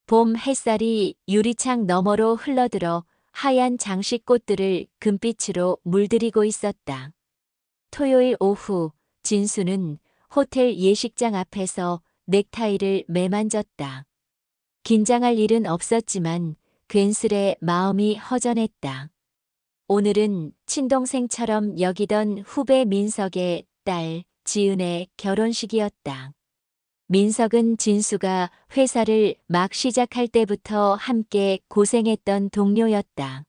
봄 햇살이 유리창 너머로 흘러들어 하얀 장식꽃들을 금빛으로 물들이고 있었다. 토요일 오후 진수는 호텔 예식장 앞에서 넥타이를 매만졌다. 긴장할 일은 없었지만 괜스레 마음이 허전했다. 오늘은 친동생처럼 여기던 후배 민석의 딸 지은의 결혼식이었다. 민석은 진수가 회사를 막 시작할 때부터 함께 고생했던 동료였다.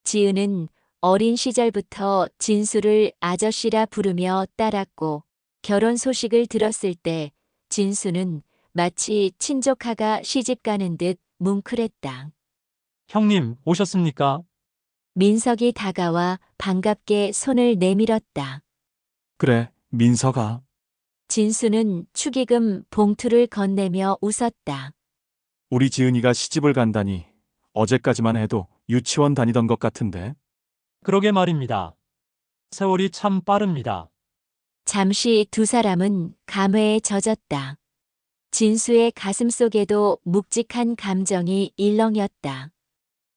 지은은 어린 시절부터 진수를 아저씨라 부르며 따랐고 결혼 소식을 들었을 때 진수는 마치 친조카가 시집가는 듯 뭉클했다. 형님, 오셨습니까? 민석이 다가와 반갑게 손을 내밀었다. 그래, 민석아. 진수는 축의금 봉투를 건네며 웃었다. 우리 지은이가 시집을 간다니 어제까지만 해도 유치원 다니던 것 같은데. 그러게 말입니다. 세월이 참 빠릅니다. 잠시 두 사람은 감회에 젖었다. 진수의 가슴속에도 묵직한 감정이 일렁였다.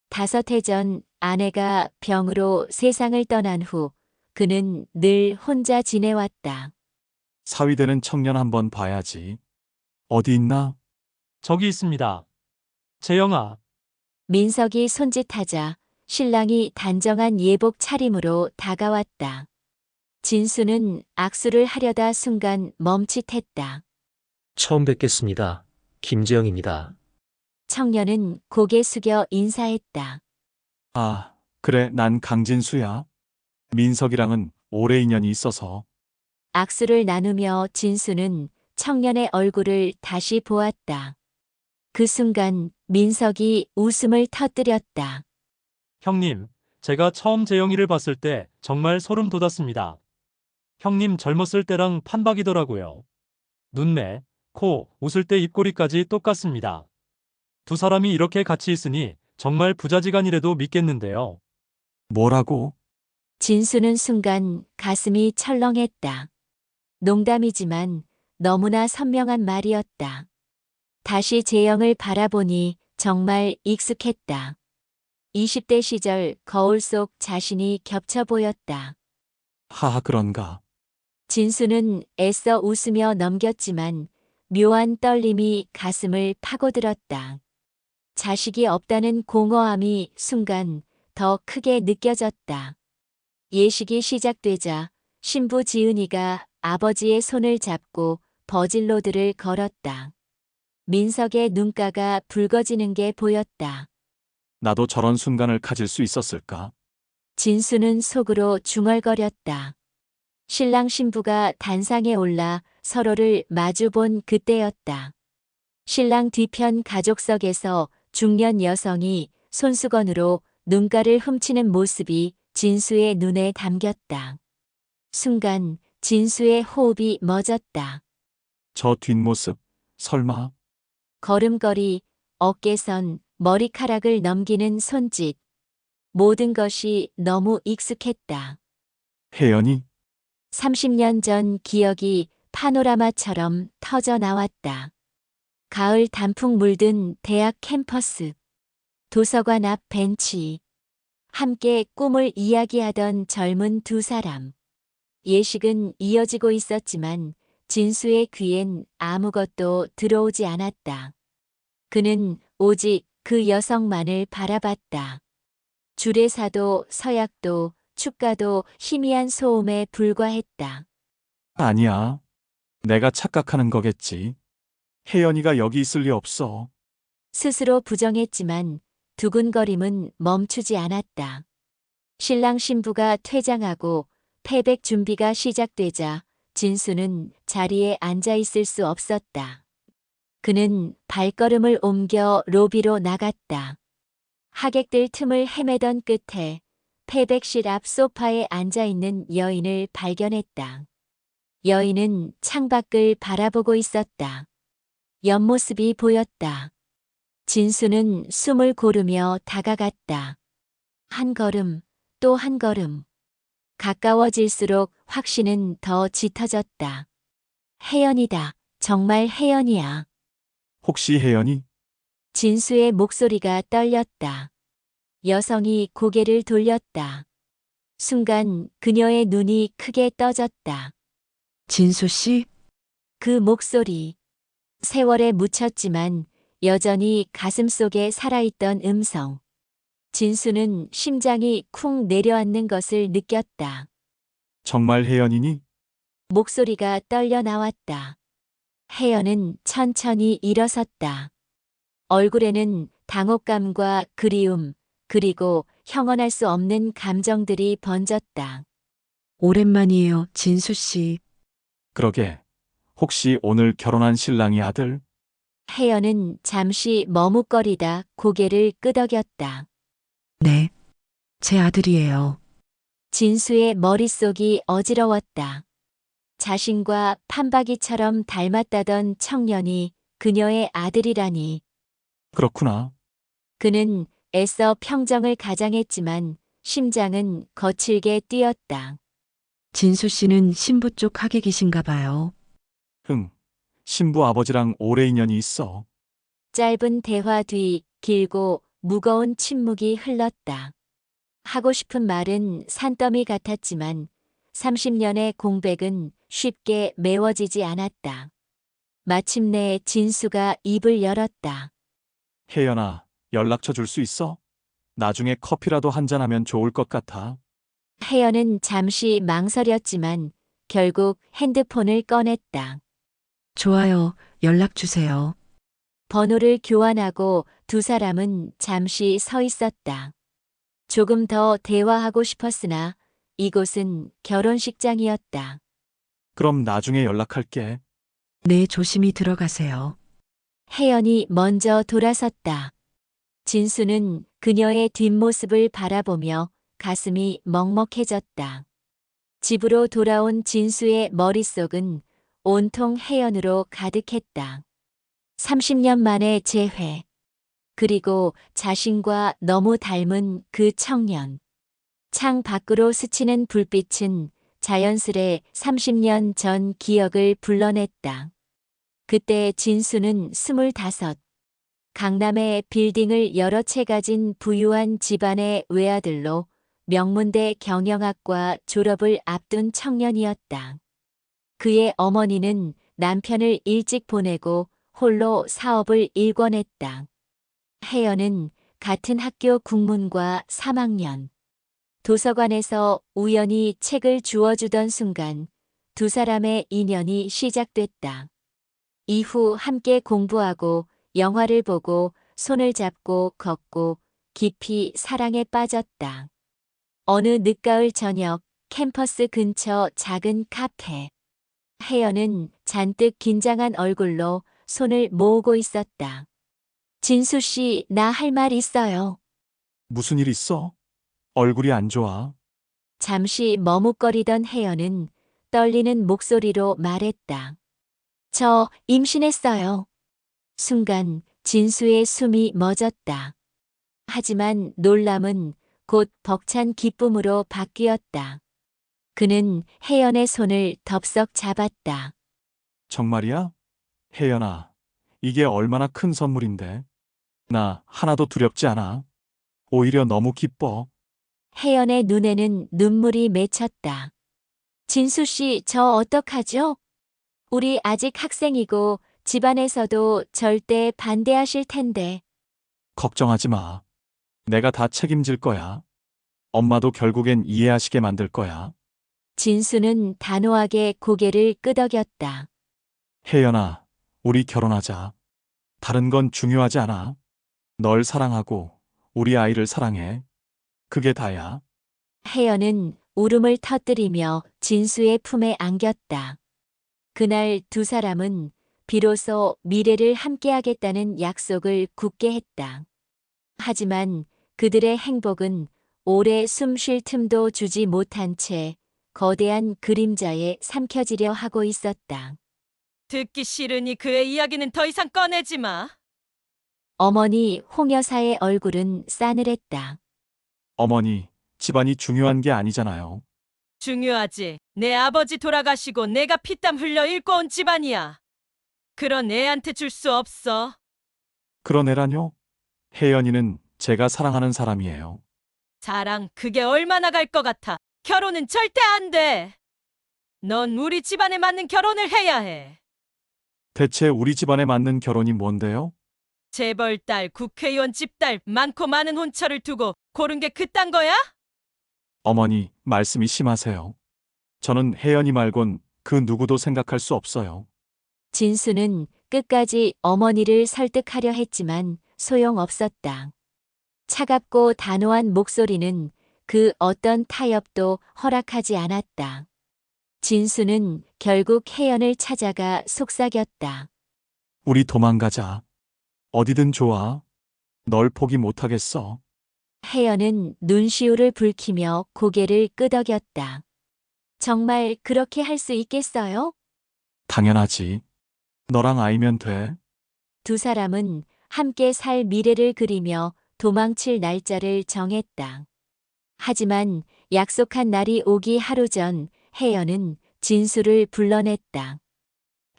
5해 전 아내가 병으로 세상을 떠난 후 그는 늘 혼자 지내왔다. 사위되는 청년 한번 봐야지. 어디 있나? 저기 있습니다. 재영아, 민석이 손짓하자 신랑이 단정한 예복 차림으로 다가왔다. 진수는 악수를 하려다 순간 멈칫했다. 처음 뵙겠습니다. 김재영입니다. 청년은 고개 숙여 인사했다. 아, 그래, 난 강진수야. 민석이랑은 오래 인연이 있어서. 악수를 나누며 진수는 청년의 얼굴을 다시 보았다. 그 순간 민석이 웃음을 터뜨렸다. 형님, 제가 처음 재영이를 봤을 때 정말 소름 돋았습니다. 형님 젊었을 때랑 판박이더라고요. 눈매, 코, 웃을 때 입꼬리까지 똑같습니다. 두 사람이 이렇게 같이 있으니 정말 부자지간이라도 믿겠는데요. 뭐라고? 진수는 순간 가슴이 철렁했다. 농담이지만 너무나 선명한 말이었다. 다시 재영을 바라보니 정말 익숙했다. 20대 시절 거울 속 자신이 겹쳐 보였다. 하하, 그런가. 진수는 애써 웃으며 넘겼지만 묘한 떨림이 가슴을 파고들었다. 자식이 없다는 공허함이 순간 더 크게 느껴졌다. 예식이 시작되자 신부 지은이가 아버지의 손을 잡고 버질로드를 걸었다. 민석의 눈가가 붉어지는 게 보였다. 나도 저런 순간을 가질 수 있었을까? 진수는 속으로 중얼거렸다. 신랑 신부가 단상에 올라 서로를 마주본 그때였다. 신랑 뒤편 가족석에서 중년 여성이 손수건으로 눈가를 훔치는 모습이 진수의 눈에 담겼다. 순간 진수의 호흡이 멎었다. 저 뒷모습, 설마. 걸음걸이, 어깨선, 머리카락을 넘기는 손짓. 모든 것이 너무 익숙했다. 혜연이? 30년 전 기억이 파노라마처럼 터져 나왔다. 가을 단풍 물든 대학 캠퍼스. 도서관 앞 벤치. 함께 꿈을 이야기하던 젊은 두 사람. 예식은 이어지고 있었지만 진수의 귀엔 아무것도 들어오지 않았다. 그는 오직 그 여성만을 바라봤다. 주례사도 서약도 축가도 희미한 소음에 불과했다. 아니야. 내가 착각하는 거겠지. 혜연이가 여기 있을 리 없어. 스스로 부정했지만 두근거림은 멈추지 않았다. 신랑 신부가 퇴장하고 패백 준비가 시작되자 진수는 자리에 앉아 있을 수 없었다. 그는 발걸음을 옮겨 로비로 나갔다. 하객들 틈을 헤매던 끝에 패백실 앞 소파에 앉아 있는 여인을 발견했다. 여인은 창밖을 바라보고 있었다. 옆모습이 보였다. 진수는 숨을 고르며 다가갔다. 한 걸음, 또 한 걸음. 가까워질수록 확신은 더 짙어졌다. 혜연이다. 정말 혜연이야. 혹시 혜연이? 진수의 목소리가 떨렸다. 여성이 고개를 돌렸다. 순간 그녀의 눈이 크게 떠졌다. 진수 씨, 그 목소리. 세월에 묻혔지만 여전히 가슴속에 살아있던 음성. 진수는 심장이 쿵 내려앉는 것을 느꼈다. 정말 혜연이니? 목소리가 떨려 나왔다. 혜연은 천천히 일어섰다. 얼굴에는 당혹감과 그리움, 그리고 형언할 수 없는 감정들이 번졌다. 오랜만이에요, 진수 씨. 그러게. 혹시 오늘 결혼한 신랑이 아들? 혜연은 잠시 머뭇거리다 고개를 끄덕였다. 네, 제 아들이에요. 진수의 머릿속이 어지러웠다. 자신과 판박이처럼 닮았다던 청년이 그녀의 아들이라니. 그렇구나. 그는 애써 평정을 가장했지만 심장은 거칠게 뛰었다. 진수 씨는 신부 쪽 하객이신가 봐요. 응. 신부 아버지랑 오래 인연이 있어. 짧은 대화 뒤 길고 무거운 침묵이 흘렀다. 하고 싶은 말은 산더미 같았지만 30년의 공백은 쉽게 메워지지 않았다. 마침내 진수가 입을 열었다. 혜연아, 연락처 줄 수 있어? 나중에 커피라도 한잔하면 좋을 것 같아. 혜연은 잠시 망설였지만 결국 핸드폰을 꺼냈다. 좋아요, 연락 주세요. 번호를 교환하고 두 사람은 잠시 서 있었다. 조금 더 대화하고 싶었으나 이곳은 결혼식장이었다. 그럼 나중에 연락할게. 네, 조심히 들어가세요. 혜연이 먼저 돌아섰다. 진수는 그녀의 뒷모습을 바라보며 가슴이 먹먹해졌다. 집으로 돌아온 진수의 머릿속은 온통 혜연으로 가득했다. 30년 만의 재회. 그리고 자신과 너무 닮은 그 청년. 창 밖으로 스치는 불빛은 자연스레 30년 전 기억을 불러냈다. 그때 진수는 25. 강남의 빌딩을 여러 채 가진 부유한 집안의 외아들로 명문대 경영학과 졸업을 앞둔 청년이었다. 그의 어머니는 남편을 일찍 보내고 홀로 사업을 일궈냈다. 혜연은 같은 학교 국문과 3학년. 도서관에서 우연히 책을 주워주던 순간 두 사람의 인연이 시작됐다. 이후 함께 공부하고 영화를 보고 손을 잡고 걷고 깊이 사랑에 빠졌다. 어느 늦가을 저녁 캠퍼스 근처 작은 카페. 혜연은 잔뜩 긴장한 얼굴로 손을 모으고 있었다. 진수 씨, 나 할 말 있어요. 무슨 일 있어? 얼굴이 안 좋아. 잠시 머뭇거리던 혜연은 떨리는 목소리로 말했다. 저 임신했어요. 순간 진수의 숨이 멎었다. 하지만 놀람은 곧 벅찬 기쁨으로 바뀌었다. 그는 혜연의 손을 덥석 잡았다. 정말이야? 혜연아, 이게 얼마나 큰 선물인데. 나 하나도 두렵지 않아. 오히려 너무 기뻐. 혜연의 눈에는 눈물이 맺혔다. 진수 씨, 저 어떡하죠? 우리 아직 학생이고 집안에서도 절대 반대하실 텐데. 걱정하지 마. 내가 다 책임질 거야. 엄마도 결국엔 이해하시게 만들 거야. 진수는 단호하게 고개를 끄덕였다. 혜연아, 우리 결혼하자. 다른 건 중요하지 않아. 널 사랑하고 우리 아이를 사랑해. 그게 다야. 혜연은 울음을 터뜨리며 진수의 품에 안겼다. 그날 두 사람은 비로소 미래를 함께하겠다는 약속을 굳게 했다. 하지만 그들의 행복은 오래 숨 쉴 틈도 주지 못한 채 거대한 그림자에 삼켜지려 하고 있었다. 듣기 싫으니 그의 이야기는 더 이상 꺼내지 마. 어머니 홍 여사의 얼굴은 싸늘했다. 어머니, 집안이 중요한 게 아니잖아요. 중요하지. 내 아버지 돌아가시고 내가 피땀 흘려 일궈온 집안이야. 그런 애한테 줄 수 없어. 그런 애라뇨? 혜연이는 제가 사랑하는 사람이에요. 사랑 그게 얼마나 갈 것 같아. 결혼은 절대 안 돼. 넌 우리 집안에 맞는 결혼을 해야 해. 대체 우리 집안에 맞는 결혼이 뭔데요? 재벌딸, 국회의원 집딸 많고 많은 혼처를 두고 고른 게 그딴 거야? 어머니, 말씀이 심하세요. 저는 혜연이 말곤 그 누구도 생각할 수 없어요. 진수는 끝까지 어머니를 설득하려 했지만 소용없었다. 차갑고 단호한 목소리는 그 어떤 타협도 허락하지 않았다. 진수는 결국 혜연을 찾아가 속삭였다. 우리 도망가자. 어디든 좋아. 널 포기 못하겠어. 혜연은 눈시울을 붉히며 고개를 끄덕였다. 정말 그렇게 할 수 있겠어요? 당연하지. 너랑 아이면 돼. 두 사람은 함께 살 미래를 그리며 도망칠 날짜를 정했다. 하지만 약속한 날이 오기 하루 전 혜연은 진수를 불러냈다.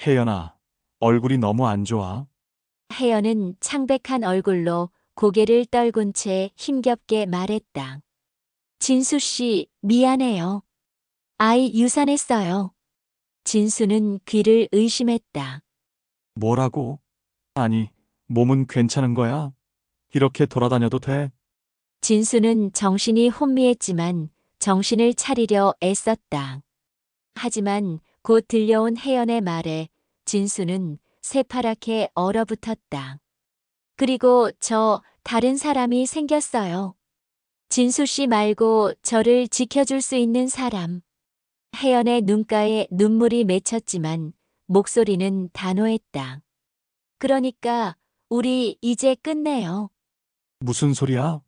혜연아, 얼굴이 너무 안 좋아. 혜연은 창백한 얼굴로 고개를 떨군 채 힘겹게 말했다. 진수 씨, 미안해요. 아이 유산했어요. 진수는 귀를 의심했다. 뭐라고? 아니, 몸은 괜찮은 거야? 이렇게 돌아다녀도 돼? 진수는 정신이 혼미했지만 정신을 차리려 애썼다. 하지만 곧 들려온 혜연의 말에 진수는 새파랗게 얼어붙었다. 그리고 저 다른 사람이 생겼어요. 진수 씨 말고 저를 지켜줄 수 있는 사람. 혜연의 눈가에 눈물이 맺혔지만 목소리는 단호했다. 그러니까 우리 이제 끝내요. 무슨 소리야?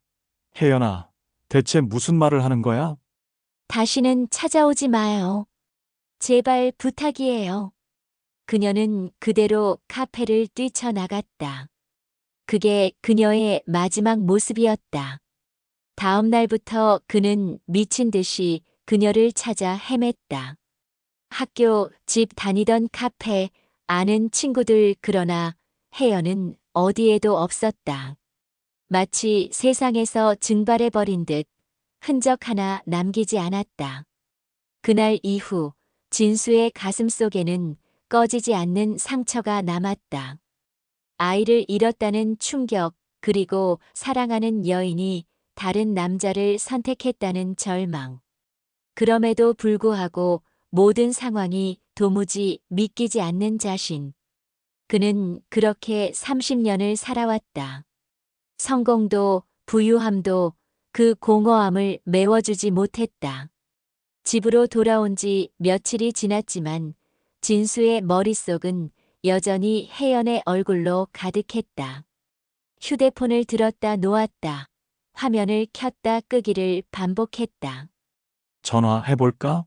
혜연아, 대체 무슨 말을 하는 거야? 다시는 찾아오지 마요. 제발 부탁이에요. 그녀는 그대로 카페를 뛰쳐나갔다. 그게 그녀의 마지막 모습이었다. 다음 날부터 그는 미친 듯이 그녀를 찾아 헤맸다. 학교, 집 다니던 카페, 아는 친구들 그러나 혜연은 어디에도 없었다. 마치 세상에서 증발해버린 듯 흔적 하나 남기지 않았다. 그날 이후 진수의 가슴 속에는 꺼지지 않는 상처가 남았다. 아이를 잃었다는 충격, 그리고 사랑하는 여인이 다른 남자를 선택했다는 절망. 그럼에도 불구하고 모든 상황이 도무지 믿기지 않는 자신. 그는 그렇게 30년을 살아왔다. 성공도 부유함도 그 공허함을 메워주지 못했다. 집으로 돌아온 지 며칠이 지났지만 진수의 머릿속은 여전히 혜연의 얼굴로 가득했다. 휴대폰을 들었다 놓았다. 화면을 켰다 끄기를 반복했다. 전화해볼까?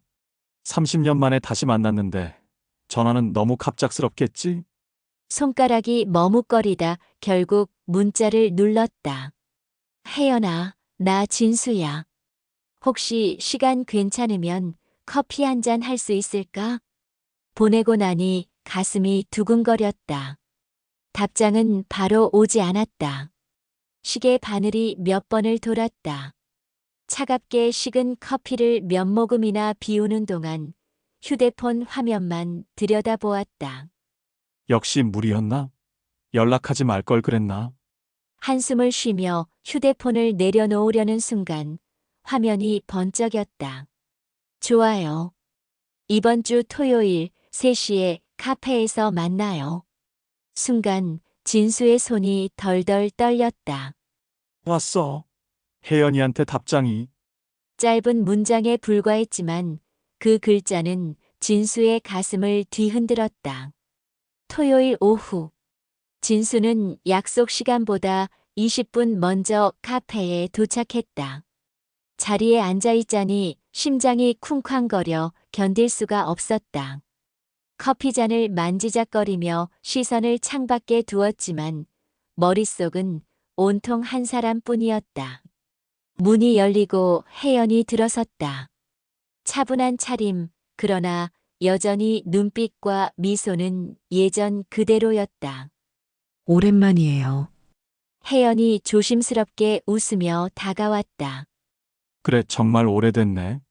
30년 만에 다시 만났는데 전화는 너무 갑작스럽겠지? 손가락이 머뭇거리다 결국 문자를 눌렀다. 혜연아, 나 진수야. 혹시 시간 괜찮으면 커피 한 잔 할 수 있을까? 보내고 나니 가슴이 두근거렸다. 답장은 바로 오지 않았다. 시계 바늘이 몇 번을 돌았다. 차갑게 식은 커피를 몇 모금이나 비우는 동안 휴대폰 화면만 들여다보았다. 역시 무리였나? 연락하지 말 걸 그랬나? 한숨을 쉬며 휴대폰을 내려놓으려는 순간 화면이 번쩍였다. 좋아요. 이번 주 토요일 3시에 카페에서 만나요. 순간 진수의 손이 덜덜 떨렸다. 왔어. 혜연이한테 답장이. 짧은 문장에 불과했지만 그 글자는 진수의 가슴을 뒤흔들었다. 토요일 오후. 진수는 약속 시간보다 20분 먼저 카페에 도착했다. 자리에 앉아있자니 심장이 쿵쾅거려 견딜 수가 없었다. 커피잔을 만지작거리며 시선을 창밖에 두었지만 머릿속은 온통 한 사람뿐이었다. 문이 열리고 혜연이 들어섰다. 차분한 차림, 그러나 여전히 눈빛과 미소는 예전 그대로였다. 오랜만이에요. 혜연이 조심스럽게 웃으며 다가왔다. 그래, 정말 오래됐네.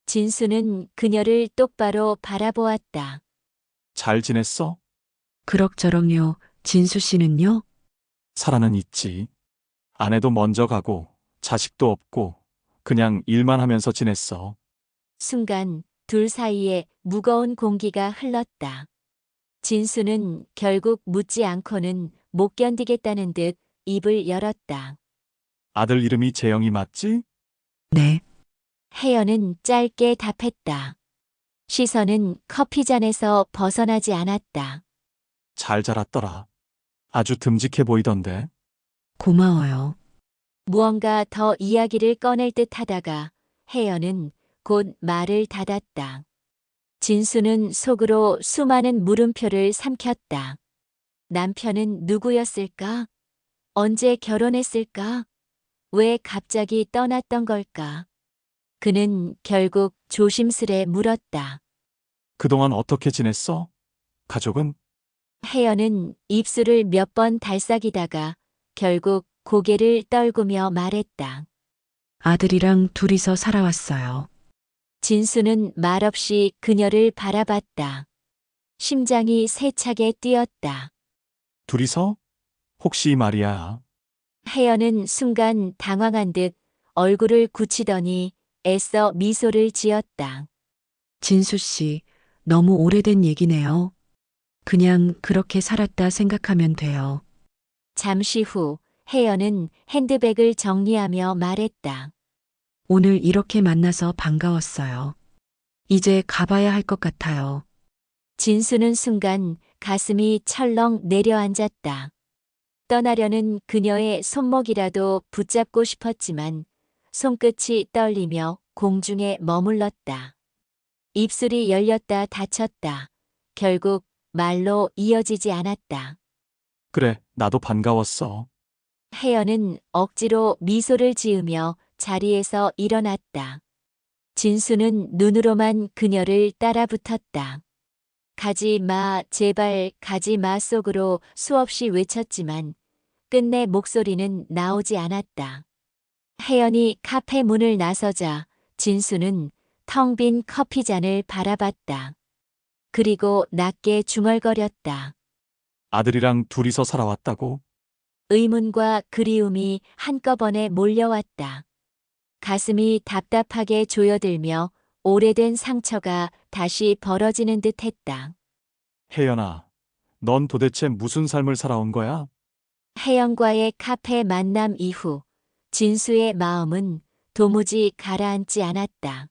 진수는 그녀를 똑바로 바라보았다. 잘 지냈어? 그럭저럭요. 진수 씨는요? 사라는 있지. 아내도 먼저 가고, 자식도 없고, 그냥 일만 하면서 지냈어. 순간 둘 사이에 무거운 공기가 흘렀다. 진수는 결국 묻지 않고는 못 견디겠다는 듯 입을 열었다. 아들 이름이 재영이 맞지? 네. 혜연은 짧게 답했다. 시선은 커피잔에서 벗어나지 않았다. 잘 자랐더라. 아주 듬직해 보이던데. 고마워요. 무언가 더 이야기를 꺼낼 듯 하다가 혜연은 곧 말을 닫았다. 진수는 속으로 수많은 물음표를 삼켰다. 남편은 누구였을까? 언제 결혼했을까? 왜 갑자기 떠났던 걸까? 그는 결국 조심스레 물었다. 그동안 어떻게 지냈어? 가족은? 혜연은 입술을 몇 번 달싹이다가 결국 고개를 떨구며 말했다. 아들이랑 둘이서 살아왔어요. 진수는 말없이 그녀를 바라봤다. 심장이 세차게 뛰었다. 둘이서? 혹시 말이야. 혜연은 순간 당황한 듯 얼굴을 굳히더니 애써 미소를 지었다. 진수 씨, 너무 오래된 얘기네요. 그냥 그렇게 살았다 생각하면 돼요. 잠시 후 혜연은 핸드백을 정리하며 말했다. 오늘 이렇게 만나서 반가웠어요. 이제 가봐야 할 것 같아요. 진수는 순간 가슴이 철렁 내려앉았다. 떠나려는 그녀의 손목이라도 붙잡고 싶었지만 손끝이 떨리며 공중에 머물렀다. 입술이 열렸다 닫혔다. 결국 말로 이어지지 않았다. 그래, 나도 반가웠어. 혜연은 억지로 미소를 지으며 자리에서 일어났다. 진수는 눈으로만 그녀를 따라붙었다. 가지 마, 제발 가지 마 속으로 수없이 외쳤지만 끝내 목소리는 나오지 않았다. 혜연이 카페 문을 나서자 진수는 텅 빈 커피잔을 바라봤다. 그리고 낮게 중얼거렸다. 아들이랑 둘이서 살아왔다고? 의문과 그리움이 한꺼번에 몰려왔다. 가슴이 답답하게 조여들며 오래된 상처가 다시 벌어지는 듯 했다. 혜연아, 넌 도대체 무슨 삶을 살아온 거야? 혜영과의 카페 만남 이후 진수의 마음은 도무지 가라앉지 않았다.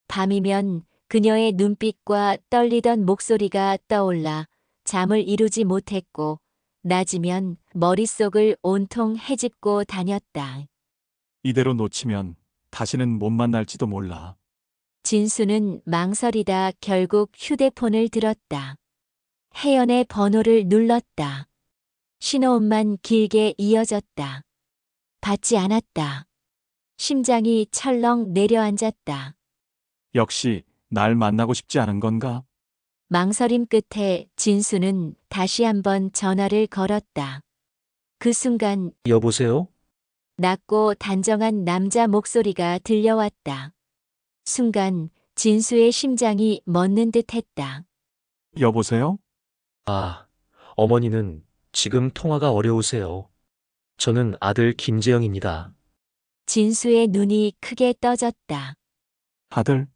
밤이면 그녀의 눈빛과 떨리던 목소리가 떠올라 잠을 이루지 못했고 낮이면 머릿속을 온통 헤집고 다녔다. 이대로 놓치면 다시는 못 만날지도 몰라. 진수는 망설이다 결국 휴대폰을 들었다. 혜연의 번호를 눌렀다. 신호음만 길게 이어졌다. 받지 않았다. 심장이 철렁 내려앉았다. 역시 날 만나고 싶지 않은 건가? 망설임 끝에 진수는 다시 한번 전화를 걸었다. 그 순간 여보세요? 낮고 단정한 남자 목소리가 들려왔다. 순간 진수의 심장이 멎는 듯 했다. 여보세요? 아, 어머니는 지금 통화가 어려우세요. 저는 아들 김재영입니다. 진수의 눈이 크게 떠졌다. 아들?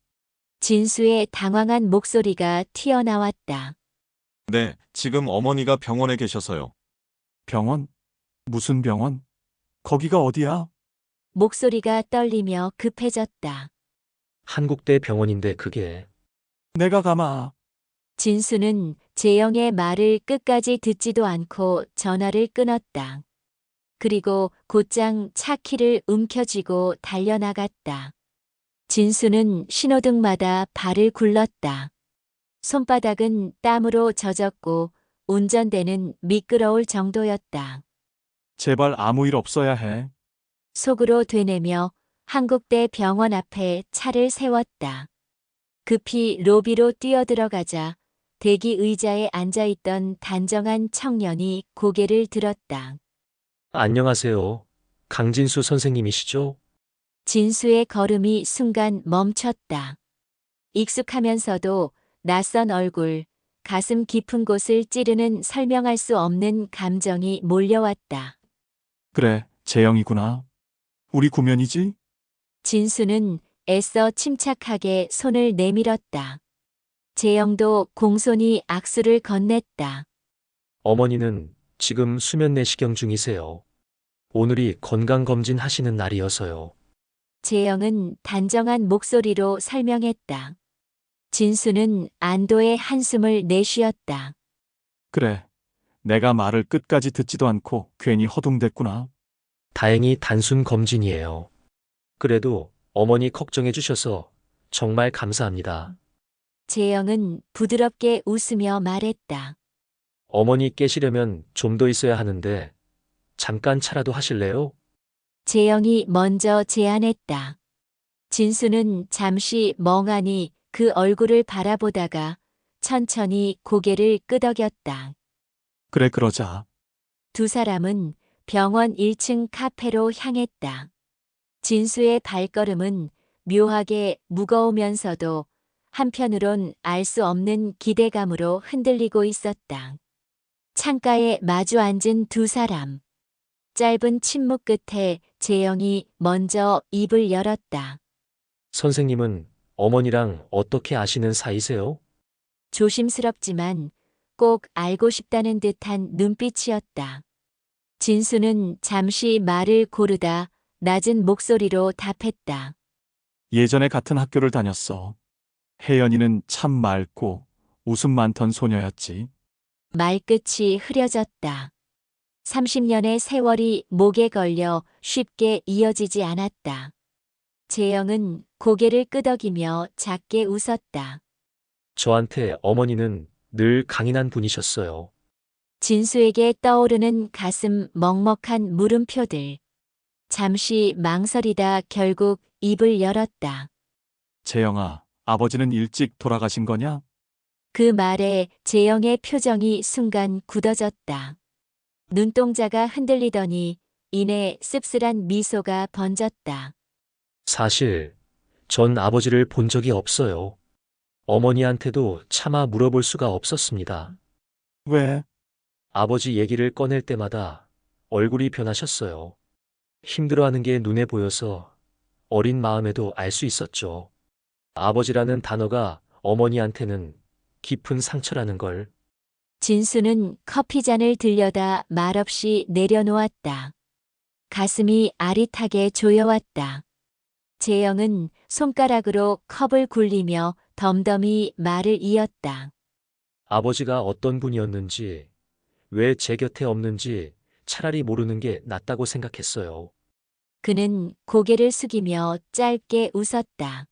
진수의 당황한 목소리가 튀어나왔다. 네, 지금 어머니가 병원에 계셔서요. 병원? 무슨 병원? 거기가 어디야? 목소리가 떨리며 급해졌다. 한국대 병원인데 그게. 내가 가마. 진수는 재영의 말을 끝까지 듣지도 않고 전화를 끊었다. 그리고 곧장 차 키를 움켜쥐고 달려나갔다. 진수는 신호등마다 발을 굴렀다. 손바닥은 땀으로 젖었고 운전대는 미끄러울 정도였다. 제발 아무 일 없어야 해. 속으로 되뇌며 한국대 병원 앞에 차를 세웠다. 급히 로비로 뛰어들어가자 대기 의자에 앉아있던 단정한 청년이 고개를 들었다. 안녕하세요. 강진수 선생님이시죠? 진수의 걸음이 순간 멈췄다. 익숙하면서도 낯선 얼굴, 가슴 깊은 곳을 찌르는 설명할 수 없는 감정이 몰려왔다. 그래, 재영이구나. 우리 구면이지? 진수는 애써 침착하게 손을 내밀었다. 재영도 공손히 악수를 건넸다. 어머니는 지금 수면 내시경 중이세요. 오늘이 건강검진 하시는 날이어서요. 재영은 단정한 목소리로 설명했다. 진수는 안도의 한숨을 내쉬었다. 그래, 내가 말을 끝까지 듣지도 않고 괜히 허둥댔구나. 다행히 단순 검진이에요. 그래도 어머니 걱정해 주셔서 정말 감사합니다. 재영은 부드럽게 웃으며 말했다. 어머니 깨시려면 좀 더 있어야 하는데 잠깐 차라도 하실래요? 재영이 먼저 제안했다. 진수는 잠시 멍하니 그 얼굴을 바라보다가 천천히 고개를 끄덕였다. 그래, 그러자. 두 사람은 병원 1층 카페로 향했다. 진수의 발걸음은 묘하게 무거우면서도 한편으론 알 수 없는 기대감으로 흔들리고 있었다. 창가에 마주 앉은 두 사람. 짧은 침묵 끝에 재영이 먼저 입을 열었다. 선생님은 어머니랑 어떻게 아시는 사이세요? 조심스럽지만 꼭 알고 싶다는 듯한 눈빛이었다. 진수는 잠시 말을 고르다 낮은 목소리로 답했다. 예전에 같은 학교를 다녔어. 혜연이는 참 맑고 웃음 많던 소녀였지. 말끝이 흐려졌다. 30년의 세월이 목에 걸려 쉽게 이어지지 않았다. 재영은 고개를 끄덕이며 작게 웃었다. 저한테 어머니는 늘 강인한 분이셨어요. 진수에게 떠오르는 가슴 먹먹한 물음표들. 잠시 망설이다 결국 입을 열었다. 재영아, 아버지는 일찍 돌아가신 거냐? 그 말에 재영의 표정이 순간 굳어졌다. 눈동자가 흔들리더니 이내 씁쓸한 미소가 번졌다. 사실 전 아버지를 본 적이 없어요. 어머니한테도 차마 물어볼 수가 없었습니다. 왜? 아버지 얘기를 꺼낼 때마다 얼굴이 변하셨어요. 힘들어하는 게 눈에 보여서 어린 마음에도 알 수 있었죠. 아버지라는 단어가 어머니한테는 깊은 상처라는 걸. 진수는 커피잔을 들여다 말없이 내려놓았다. 가슴이 아릿하게 조여왔다. 재영은 손가락으로 컵을 굴리며 덤덤히 말을 이었다. 아버지가 어떤 분이었는지, 왜 제 곁에 없는지 차라리 모르는 게 낫다고 생각했어요. 그는 고개를 숙이며 짧게 웃었다.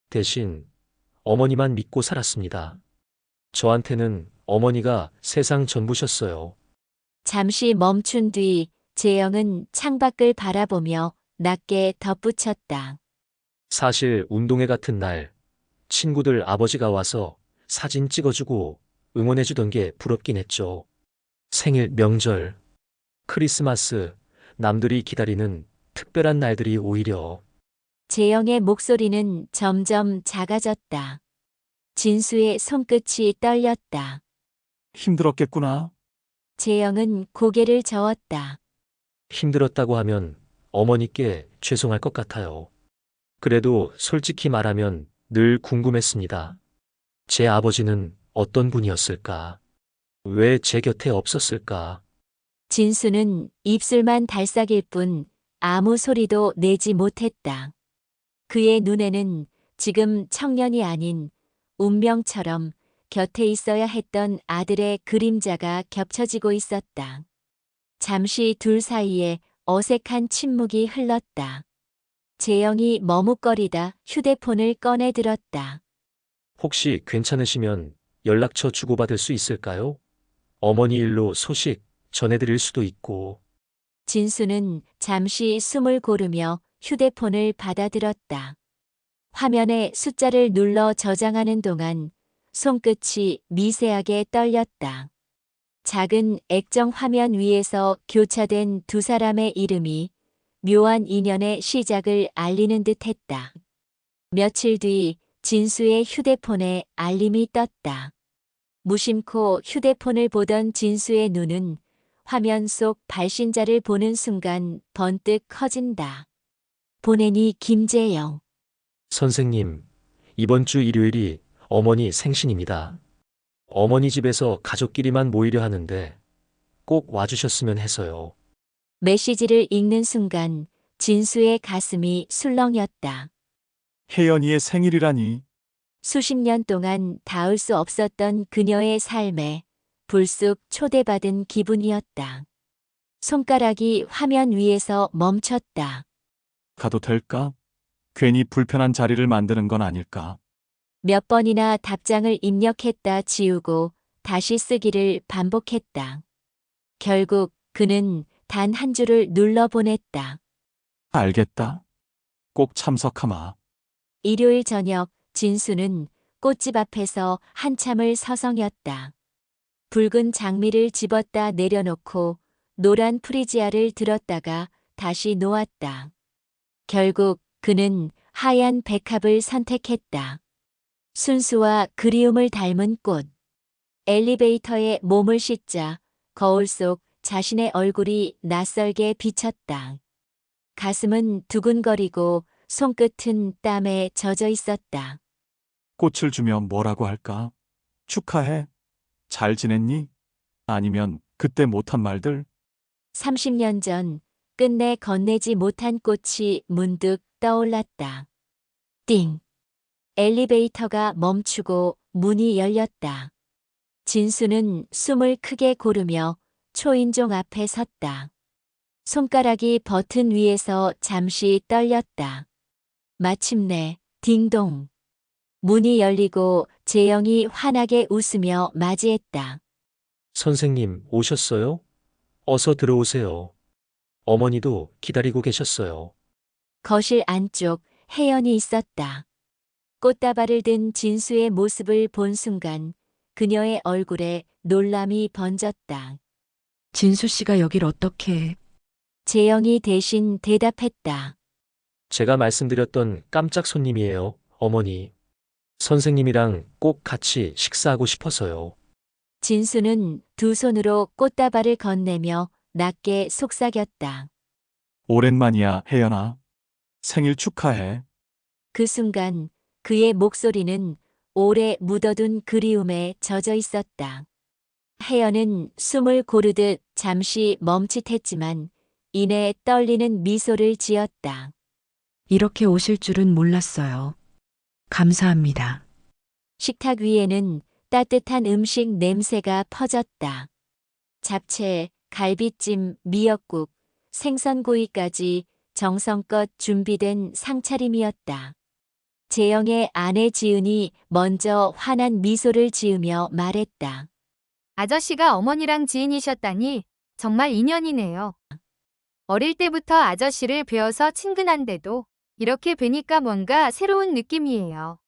대신 어머니만 믿고 살았습니다. 저한테는 어머니가 세상 전부셨어요. 잠시 멈춘 뒤 재영은 창밖을 바라보며 낮게 덧붙였다. 사실 운동회 같은 날 친구들 아버지가 와서 사진 찍어주고 응원해주던 게 부럽긴 했죠. 생일, 명절, 크리스마스, 남들이 기다리는 특별한 날들이 오히려. 재영의 목소리는 점점 작아졌다. 진수의 손끝이 떨렸다. 힘들었겠구나. 재영은 고개를 저었다. 힘들었다고 하면 어머니께 죄송할 것 같아요. 그래도 솔직히 말하면 늘 궁금했습니다. 제 아버지는 어떤 분이었을까? 왜 제 곁에 없었을까? 진수는 입술만 달싹일 뿐 아무 소리도 내지 못했다. 그의 눈에는 지금 청년이 아닌 운명처럼 곁에 있어야 했던 아들의 그림자가 겹쳐지고 있었다. 잠시 둘 사이에 어색한 침묵이 흘렀다. 재영이 머뭇거리다 휴대폰을 꺼내 들었다. 혹시 괜찮으시면 연락처 주고받을 수 있을까요? 어머니 일로 소식 전해드릴 수도 있고. 진수는 잠시 숨을 고르며 휴대폰을 받아들었다. 화면에 숫자를 눌러 저장하는 동안 손끝이 미세하게 떨렸다. 작은 액정 화면 위에서 교차된 두 사람의 이름이 묘한 인연의 시작을 알리는 듯했다. 며칠 뒤 진수의 휴대폰에 알림이 떴다. 무심코 휴대폰을 보던 진수의 눈은 화면 속 발신자를 보는 순간 번뜩 커진다. 보내니 김재영. 선생님, 이번 주 일요일이 어머니 생신입니다. 어머니 집에서 가족끼리만 모이려 하는데 꼭 와주셨으면 해서요. 메시지를 읽는 순간 진수의 가슴이 술렁였다. 혜연이의 생일이라니. 수십 년 동안 닿을 수 없었던 그녀의 삶에 불쑥 초대받은 기분이었다. 손가락이 화면 위에서 멈췄다. 가도 될까? 괜히 불편한 자리를 만드는 건 아닐까? 몇 번이나 답장을 입력했다 지우고 다시 쓰기를 반복했다. 결국 그는 단 한 줄을 눌러보냈다. 알겠다. 꼭 참석하마. 일요일 저녁 진수는 꽃집 앞에서 한참을 서성였다. 붉은 장미를 집었다 내려놓고 노란 프리지아를 들었다가 다시 놓았다. 결국 그는 하얀 백합을 선택했다. 순수와 그리움을 닮은 꽃. 엘리베이터에 몸을 싣자 거울 속 자신의 얼굴이 낯설게 비쳤다. 가슴은 두근거리고 손끝은 땀에 젖어 있었다. 꽃을 주면 뭐라고 할까? 축하해. 잘 지냈니? 아니면 그때 못한 말들? 30년 전 끝내 건네지 못한 꽃이 문득 떠올랐다. 띵! 엘리베이터가 멈추고 문이 열렸다. 진수는 숨을 크게 고르며 초인종 앞에 섰다. 손가락이 버튼 위에서 잠시 떨렸다. 마침내 딩동. 문이 열리고 재영이 환하게 웃으며 맞이했다. 선생님, 오셨어요? 어서 들어오세요. 어머니도 기다리고 계셨어요. 거실 안쪽 혜연이 있었다. 꽃다발을 든 진수의 모습을 본 순간 그녀의 얼굴에 놀람이 번졌다. 진수 씨가 여길 어떻게 해? 재영이 대신 대답했다. 제가 말씀드렸던 깜짝 손님이에요, 어머니. 선생님이랑 꼭 같이 식사하고 싶어서요. 진수는 두 손으로 꽃다발을 건네며 낮게 속삭였다. 오랜만이야, 혜연아. 생일 축하해. 그 순간 그의 목소리는 오래 묻어둔 그리움에 젖어 있었다. 혜연은 숨을 고르듯 잠시 멈칫했지만 이내 떨리는 미소를 지었다. 이렇게 오실 줄은 몰랐어요. 감사합니다. 식탁 위에는 따뜻한 음식 냄새가 퍼졌다. 잡채, 갈비찜, 미역국, 생선구이까지 정성껏 준비된 상차림이었다. 재영의 아내 지은이 먼저 환한 미소를 지으며 말했다. 아저씨가 어머니랑 지인이셨다니 정말 인연이네요. 어릴 때부터 아저씨를 뵈어서 친근한데도 이렇게 뵈니까 뭔가 새로운 느낌이에요.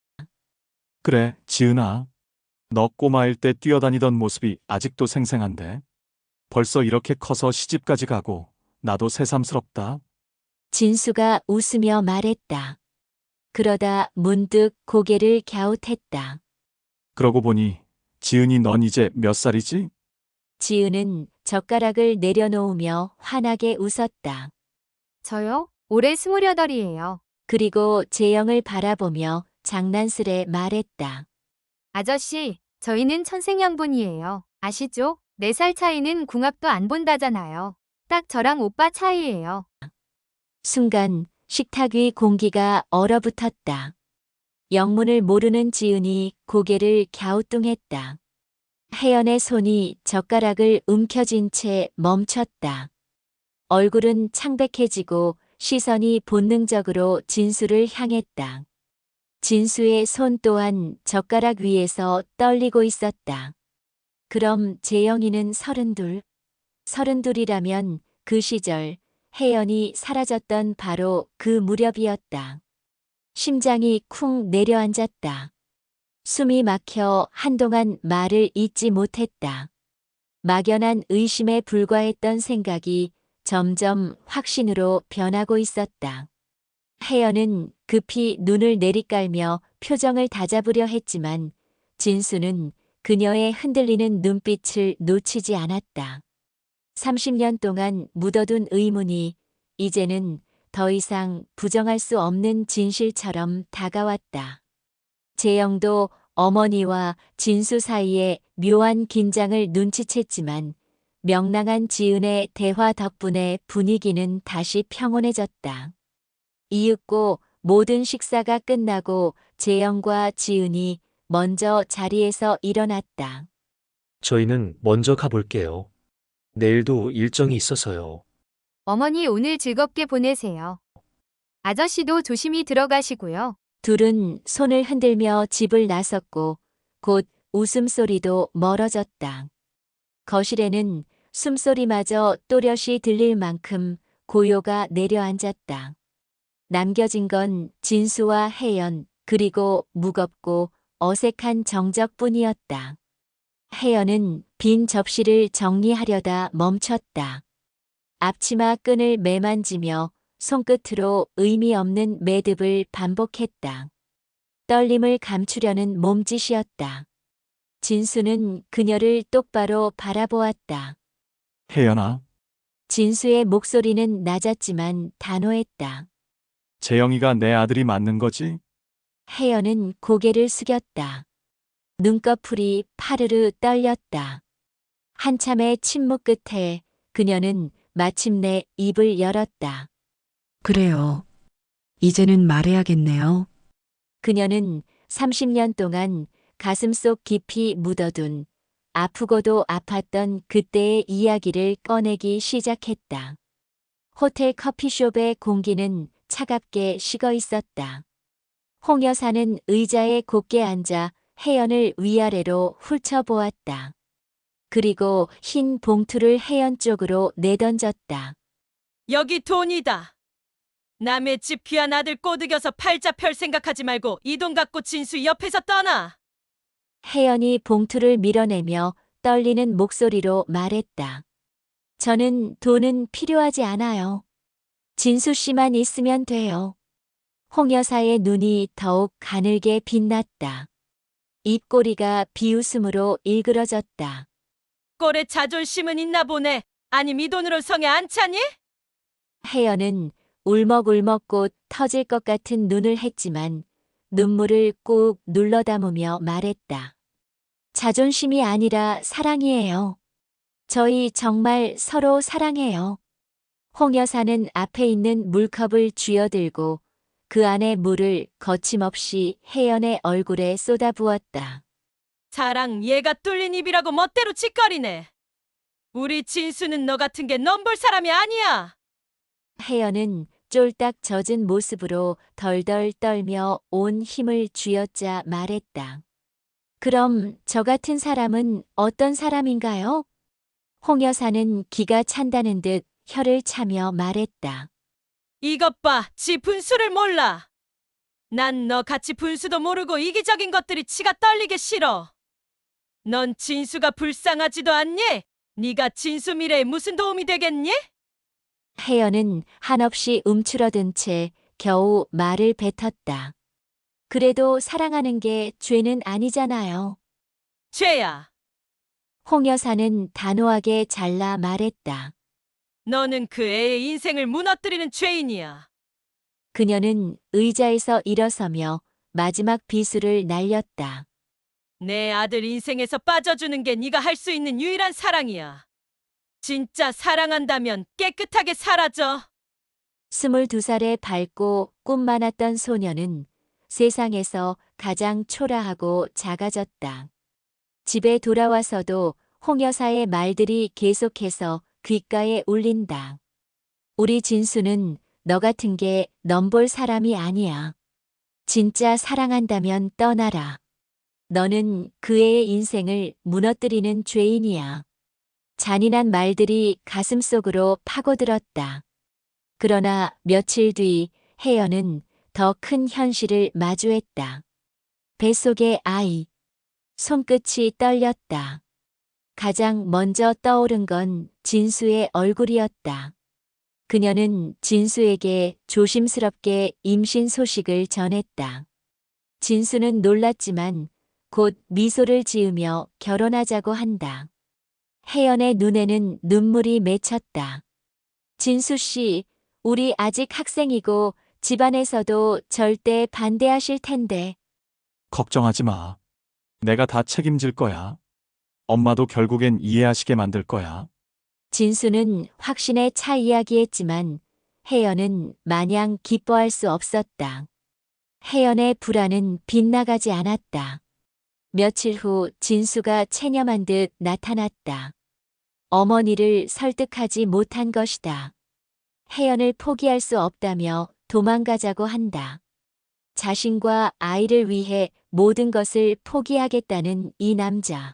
그래, 지은아. 너 꼬마일 때 뛰어다니던 모습이 아직도 생생한데. 벌써 이렇게 커서 시집까지 가고 나도 새삼스럽다. 진수가 웃으며 말했다. 그러다 문득 고개를 갸웃했다. 그러고 보니 지은이 넌 이제 몇 살이지? 지은은 젓가락을 내려놓으며 환하게 웃었다. 저요? 올해 28이에요. 그리고 재영을 바라보며 장난스레 말했다. 아저씨, 저희는 천생연분이에요. 아시죠? 4살 차이는 궁합도 안 본다잖아요. 딱 저랑 오빠 차이예요. 순간 식탁 위 공기가 얼어붙었다. 영문을 모르는 지은이 고개를 갸우뚱했다. 혜연의 손이 젓가락을 움켜쥔 채 멈췄다. 얼굴은 창백해지고 시선이 본능적으로 진수를 향했다. 진수의 손 또한 젓가락 위에서 떨리고 있었다. 그럼 재영이는 32. 32이라면 그 시절 혜연이 사라졌던 바로 그 무렵이었다. 심장이 쿵 내려앉았다. 숨이 막혀 한동안 말을 잇지 못했다. 막연한 의심에 불과했던 생각이 점점 확신으로 변하고 있었다. 혜연은 급히 눈을 내리깔며 표정을 다잡으려 했지만 진수는 그녀의 흔들리는 눈빛을 놓치지 않았다. 30년 동안 묻어둔 의문이 이제는 더 이상 부정할 수 없는 진실처럼 다가왔다. 재영도 어머니와 진수 사이에 묘한 긴장을 눈치챘지만 명랑한 지은의 대화 덕분에 분위기는 다시 평온해졌다. 이윽고 모든 식사가 끝나고 재영과 지은이 먼저 자리에서 일어났다. 저희는 먼저 가볼게요. 내일도 일정이 있어서요. 어머니 오늘 즐겁게 보내세요. 아저씨도 조심히 들어가시고요. 둘은 손을 흔들며 집을 나섰고 곧 웃음소리도 멀어졌다. 거실에는 숨소리마저 또렷이 들릴 만큼 고요가 내려앉았다. 남겨진 건 진수와 혜연 그리고 무겁고 어색한 정적뿐이었다. 혜연은 빈 접시를 정리하려다 멈췄다. 앞치마 끈을 매만지며 손끝으로 의미 없는 매듭을 반복했다. 떨림을 감추려는 몸짓이었다. 진수는 그녀를 똑바로 바라보았다. 혜연아, 진수의 목소리는 낮았지만 단호했다. 재영이가 내 아들이 맞는 거지? 혜연은 고개를 숙였다. 눈꺼풀이 파르르 떨렸다. 한참의 침묵 끝에 그녀는 마침내 입을 열었다. 그래요. 이제는 말해야겠네요. 그녀는 30년 동안 가슴속 깊이 묻어둔 아프고도 아팠던 그때의 이야기를 꺼내기 시작했다. 호텔 커피숍의 공기는 차갑게 식어 있었다. 홍 여사는 의자에 곧게 앉아 혜연을 위아래로 훑어보았다. 그리고 흰 봉투를 혜연 쪽으로 내던졌다. 여기 돈이다. 남의 집 귀한 아들 꼬드겨서 팔자 펼 생각하지 말고 이 돈 갖고 진수 옆에서 떠나. 혜연이 봉투를 밀어내며 떨리는 목소리로 말했다. 저는 돈은 필요하지 않아요. 진수 씨만 있으면 돼요. 홍 여사의 눈이 더욱 가늘게 빛났다. 입꼬리가 비웃음으로 일그러졌다. 꼴에 자존심은 있나 보네. 아님 이 돈으로 성에 안 차니? 혜연은 울먹울먹 곧 터질 것 같은 눈을 했지만 눈물을 꾹 눌러 담으며 말했다. 자존심이 아니라 사랑이에요. 저희 정말 서로 사랑해요. 홍 여사는 앞에 있는 물컵을 쥐어들고 그 안에 물을 거침없이 혜연의 얼굴에 쏟아부었다. 사랑 얘가 뚫린 입이라고 멋대로 짓거리네. 우리 진수는 너 같은 게 넘볼 사람이 아니야. 혜연은 쫄딱 젖은 모습으로 덜덜 떨며 온 힘을 쥐어짜 말했다. 그럼 저 같은 사람은 어떤 사람인가요? 홍 여사는 기가 찬다는 듯 혀를 차며 말했다. 이것 봐, 지 분수를 몰라. 난 너 같이 분수도 모르고 이기적인 것들이 치가 떨리게 싫어. 넌 진수가 불쌍하지도 않니? 네가 진수 미래에 무슨 도움이 되겠니? 혜연은 한없이 움츠러든 채 겨우 말을 뱉었다. 그래도 사랑하는 게 죄는 아니잖아요. 죄야. 홍 여사는 단호하게 잘라 말했다. 너는 그 애의 인생을 무너뜨리는 죄인이야. 그녀는 의자에서 일어서며 마지막 비수를 날렸다. 내 아들 인생에서 빠져주는 게 네가 할 수 있는 유일한 사랑이야. 진짜 사랑한다면 깨끗하게 사라져. 22살의 밝고 꿈 많았던 소녀는 세상에서 가장 초라하고 작아졌다. 집에 돌아와서도 홍 여사의 말들이 계속해서 귓가에 울린다. 우리 진수는 너 같은 게 넘볼 사람이 아니야. 진짜 사랑한다면 떠나라. 너는 그 애의 인생을 무너뜨리는 죄인이야. 잔인한 말들이 가슴속으로 파고들었다. 그러나 며칠 뒤 혜연은 더 큰 현실을 마주했다. 뱃속의 아이. 손끝이 떨렸다. 가장 먼저 떠오른 건 진수의 얼굴이었다. 그녀는 진수에게 조심스럽게 임신 소식을 전했다. 진수는 놀랐지만 곧 미소를 지으며 결혼하자고 한다. 혜연의 눈에는 눈물이 맺혔다. 진수 씨, 우리 아직 학생이고 집안에서도 절대 반대하실 텐데. 걱정하지 마. 내가 다 책임질 거야. 엄마도 결국엔 이해하시게 만들 거야. 진수는 확신에 차 이야기했지만 혜연은 마냥 기뻐할 수 없었다. 혜연의 불안은 빗나가지 않았다. 며칠 후 진수가 체념한 듯 나타났다. 어머니를 설득하지 못한 것이다. 혜연을 포기할 수 없다며 도망가자고 한다. 자신과 아이를 위해 모든 것을 포기하겠다는 이 남자.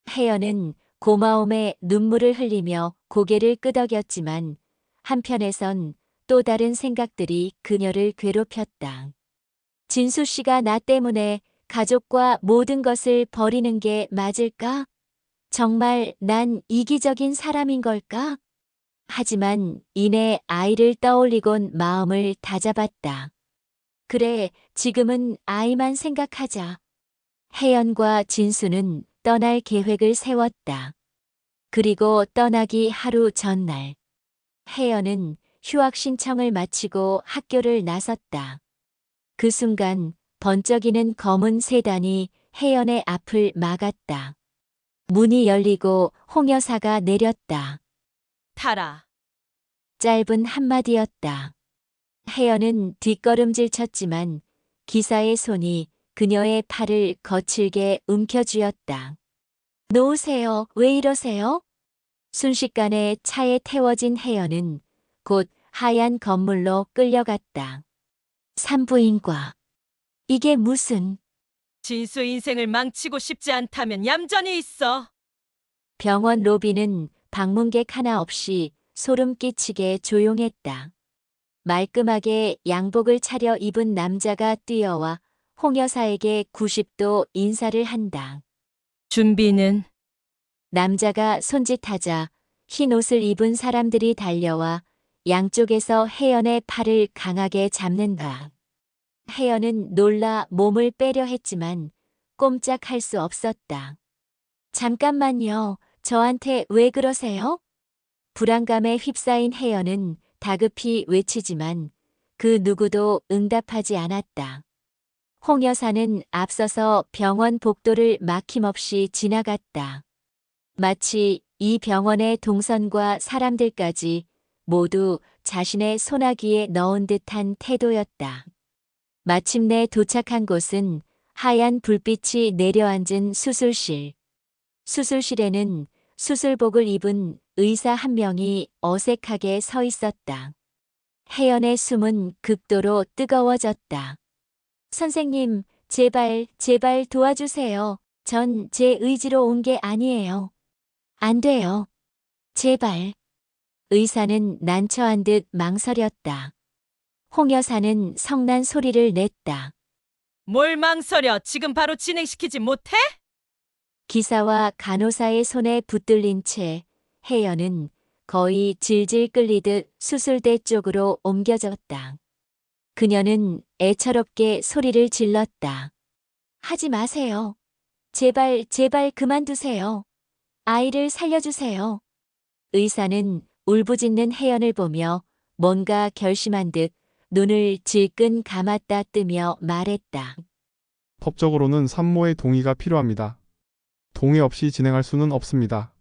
혜연은 고마움에 눈물을 흘리며 고개를 끄덕였지만 한편에선 또 다른 생각들이 그녀를 괴롭혔다. 진수 씨가 나 때문에 가족과 모든 것을 버리는 게 맞을까? 정말 난 이기적인 사람인 걸까? 하지만 이내 아이를 떠올리곤 마음을 다잡았다. 그래, 지금은 아이만 생각하자. 혜연과 진수는 떠날 계획을 세웠다. 그리고 떠나기 하루 전날, 혜연은 휴학 신청을 마치고 학교를 나섰다. 그 순간 번쩍이는 검은 세단이 혜연의 앞을 막았다. 문이 열리고 홍 여사가 내렸다. 타라. 짧은 한마디였다. 혜연은 뒷걸음질 쳤지만 기사의 손이 그녀의 팔을 거칠게 움켜쥐었다. 놓으세요. 왜 이러세요? 순식간에 차에 태워진 혜연은 곧 하얀 건물로 끌려갔다. 산부인과. 이게 무슨... 진수 인생을 망치고 싶지 않다면 얌전히 있어. 병원 로비는 방문객 하나 없이 소름 끼치게 조용했다. 말끔하게 양복을 차려 입은 남자가 뛰어와 홍 여사에게 90도 인사를 한다. 준비는? 남자가 손짓하자 흰 옷을 입은 사람들이 달려와 양쪽에서 혜연의 팔을 강하게 잡는다. 혜연은 놀라 몸을 빼려 했지만 꼼짝할 수 없었다. 잠깐만요. 저한테 왜 그러세요? 불안감에 휩싸인 혜연은 다급히 외치지만 그 누구도 응답하지 않았다. 홍 여사는 앞서서 병원 복도를 막힘없이 지나갔다. 마치 이 병원의 동선과 사람들까지 모두 자신의 소나기에 넣은 듯한 태도였다. 마침내 도착한 곳은 하얀 불빛이 내려앉은 수술실. 수술실에는 수술복을 입은 의사 한 명이 어색하게 서 있었다. 혜연의 숨은 극도로 뜨거워졌다. 선생님, 제발 도와주세요. 전 제 의지로 온 게 아니에요. 안 돼요. 제발. 의사는 난처한 듯 망설였다. 홍 여사는 성난 소리를 냈다. 뭘 망설여? 지금 바로 진행시키지 못해? 기사와 간호사의 손에 붙들린 채 혜연은 거의 질질 끌리듯 수술대 쪽으로 옮겨졌다. 그녀는 애처롭게 소리를 질렀다. 하지 마세요. 제발 그만두세요. 아이를 살려주세요. 의사는 울부짖는 혜연을 보며 뭔가 결심한 듯 눈을 질끈 감았다 뜨며 말했다. 법적으로는 산모의 동의가 필요합니다. 동의 없이 진행할 수는 없습니다.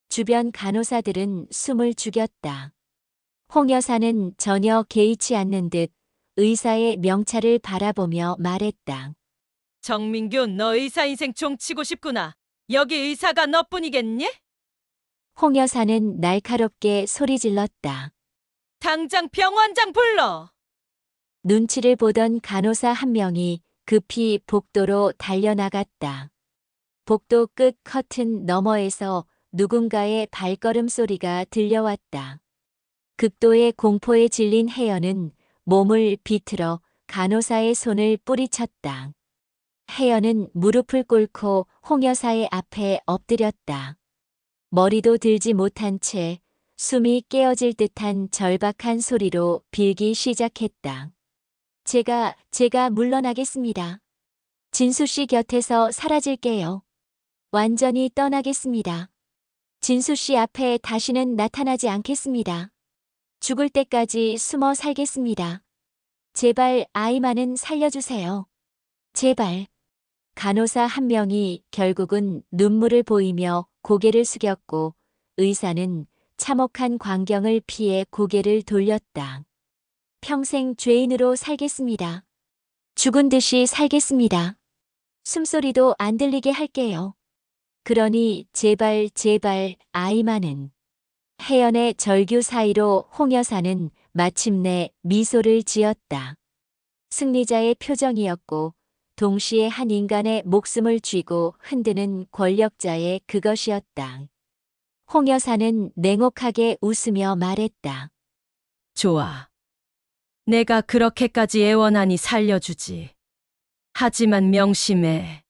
주변 간호사들은 숨을 죽였다. 홍 여사는 전혀 개의치 않는 듯 의사의 명찰을 바라보며 말했다. 정민규, 너 의사 인생 종치고 싶구나. 여기 의사가 너뿐이겠니? 홍 여사는 날카롭게 소리 질렀다. 당장 병원장 불러. 눈치를 보던 간호사 한 명이 급히 복도로 달려나갔다. 복도 끝 커튼 너머에서 누군가의 발걸음 소리가 들려왔다. 극도의 공포에 질린 혜연은 몸을 비틀어 간호사의 손을 뿌리쳤다. 혜연은 무릎을 꿇고 홍 여사의 앞에 엎드렸다. 머리도 들지 못한 채 숨이 깨어질 듯한 절박한 소리로 빌기 시작했다. 제가 물러나겠습니다. 진수 씨 곁에서 사라질게요. 완전히 떠나겠습니다. 진수 씨 앞에 다시는 나타나지 않겠습니다. 죽을 때까지 숨어 살겠습니다. 제발 아이만은 살려주세요. 제발. 간호사 한 명이 결국은 눈물을 보이며 고개를 숙였고 의사는 참혹한 광경을 피해 고개를 돌렸다. 평생 죄인으로 살겠습니다. 죽은 듯이 살겠습니다. 숨소리도 안 들리게 할게요. 그러니 제발 아이만은. 혜연의 절규 사이로 홍 여사는 마침내 미소를 지었다. 승리자의 표정이었고 동시에 한 인간의 목숨을 쥐고 흔드는 권력자의 그것이었다. 홍 여사는 냉혹하게 웃으며 말했다. 좋아. 내가 그렇게까지 애원하니 살려주지. 하지만 명심해.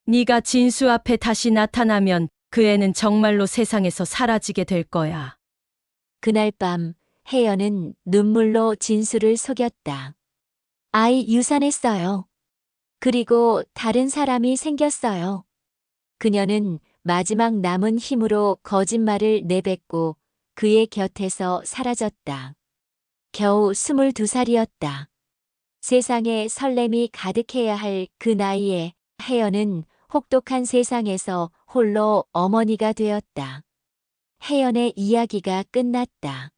네가 진수 앞에 다시 나타나면 그 애는 정말로 세상에서 사라지게 될 거야. 그날 밤 혜연은 눈물로 진수를 속였다. 아이 유산했어요. 그리고 다른 사람이 생겼어요. 그녀는 마지막 남은 힘으로 거짓말을 내뱉고 그의 곁에서 사라졌다. 겨우 22살이었다. 세상에 설렘이 가득해야 할 그 나이에 혜연은 혹독한 세상에서 홀로 어머니가 되었다. 혜연의 이야기가 끝났다.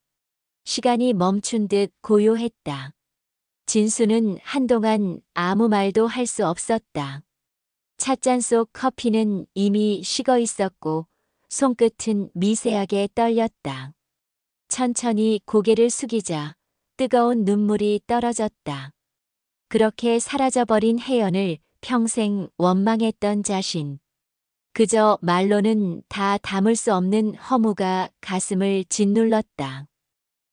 시간이 멈춘 듯 고요했다. 진수는 한동안 아무 말도 할 수 없었다. 찻잔 속 커피는 이미 식어 있었고 손끝은 미세하게 떨렸다. 천천히 고개를 숙이자 뜨거운 눈물이 떨어졌다. 그렇게 사라져버린 혜연을 평생 원망했던 자신. 그저 말로는 다 담을 수 없는 허무가 가슴을 짓눌렀다.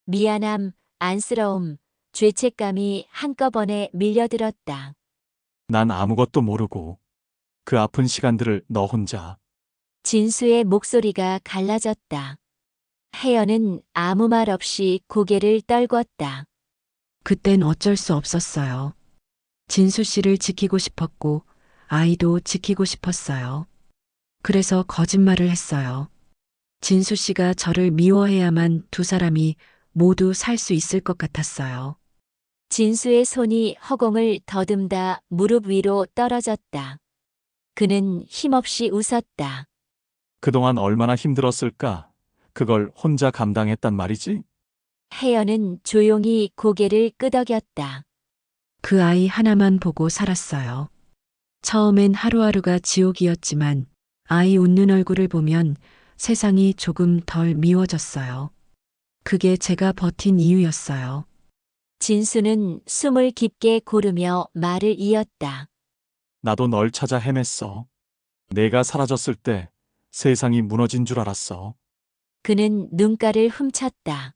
미안함, 안쓰러움, 죄책감이 한꺼번에 밀려들었다. 난 아무것도 모르고 그 아픈 시간들을 너 혼자. 진수의 목소리가 갈라졌다. 혜연은 아무 말 없이 고개를 떨궜다. 그땐 어쩔 수 없었어요. 진수 씨를 지키고 싶었고 아이도 지키고 싶었어요. 그래서 거짓말을 했어요. 진수 씨가 저를 미워해야만 두 사람이 모두 살 수 있을 것 같았어요. 진수의 손이 허공을 더듬다 무릎 위로 떨어졌다. 그는 힘없이 웃었다. 그동안 얼마나 힘들었을까? 그걸 혼자 감당했단 말이지? 혜연은 조용히 고개를 끄덕였다. 그 아이 하나만 보고 살았어요. 처음엔 하루하루가 지옥이었지만 아이 웃는 얼굴을 보면 세상이 조금 덜 미워졌어요. 그게 제가 버틴 이유였어요. 진수는 숨을 깊게 고르며 말을 이었다. 나도 널 찾아 헤맸어. 내가 사라졌을 때 세상이 무너진 줄 알았어. 그는 눈가를 훔쳤다.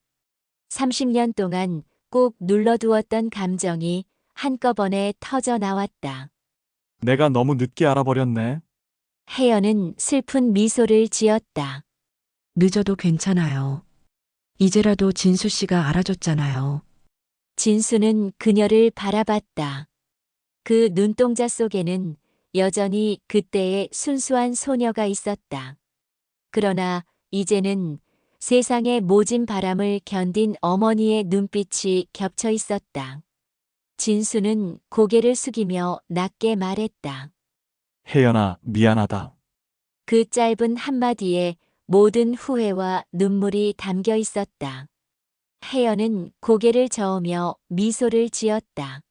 30년 동안 꼭 눌러두었던 감정이 한꺼번에 터져 나왔다. 내가 너무 늦게 알아버렸네. 혜연은 슬픈 미소를 지었다. 늦어도 괜찮아요. 이제라도 진수 씨가 알아줬잖아요. 진수는 그녀를 바라봤다. 그 눈동자 속에는 여전히 그때의 순수한 소녀가 있었다. 그러나 이제는 세상의 모진 바람을 견딘 어머니의 눈빛이 겹쳐 있었다. 진수는 고개를 숙이며 낮게 말했다. 혜연아, 미안하다. 그 짧은 한마디에 모든 후회와 눈물이 담겨 있었다. 혜연은 고개를 저으며 미소를 지었다.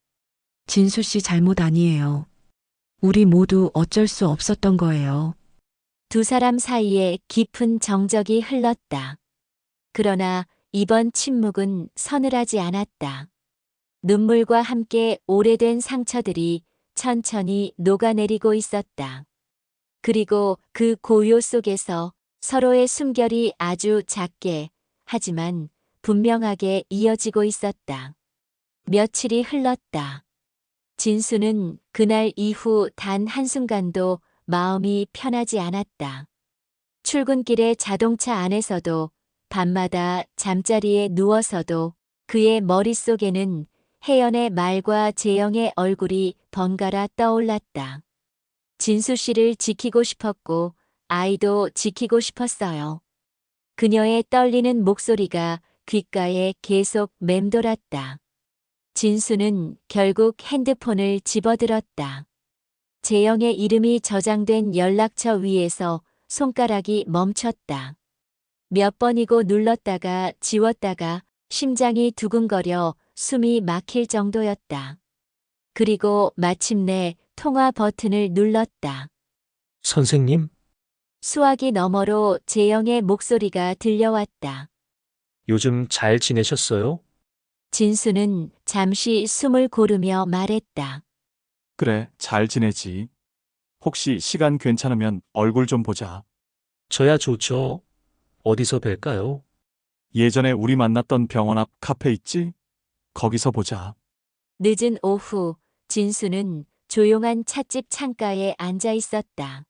진수 씨 잘못 아니에요. 우리 모두 어쩔 수 없었던 거예요. 두 사람 사이에 깊은 정적이 흘렀다. 그러나 이번 침묵은 서늘하지 않았다. 눈물과 함께 오래된 상처들이 천천히 녹아내리고 있었다. 그리고 그 고요 속에서 서로의 숨결이 아주 작게 하지만 분명하게 이어지고 있었다. 며칠이 흘렀다. 진수는 그날 이후 단 한순간도 마음이 편하지 않았다. 출근길에 자동차 안에서도 밤마다 잠자리에 누워서도 그의 머릿속에는 혜연의 말과 재영의 얼굴이 번갈아 떠올랐다. 진수 씨를 지키고 싶었고 아이도 지키고 싶었어요. 그녀의 떨리는 목소리가 귓가에 계속 맴돌았다. 진수는 결국 핸드폰을 집어들었다. 재영의 이름이 저장된 연락처 위에서 손가락이 멈췄다. 몇 번이고 눌렀다가 지웠다가 심장이 두근거려 숨이 막힐 정도였다. 그리고 마침내 통화 버튼을 눌렀다. 선생님, 수화기 너머로 재영의 목소리가 들려왔다. 요즘 잘 지내셨어요? 진수는 잠시 숨을 고르며 말했다. 그래, 잘 지내지. 혹시 시간 괜찮으면 얼굴 좀 보자. 저야 좋죠. 어디서 뵐까요? 예전에 우리 만났던 병원 앞 카페 있지? 거기서 보자. 늦은 오후, 진수는 조용한 찻집 창가에 앉아 있었다.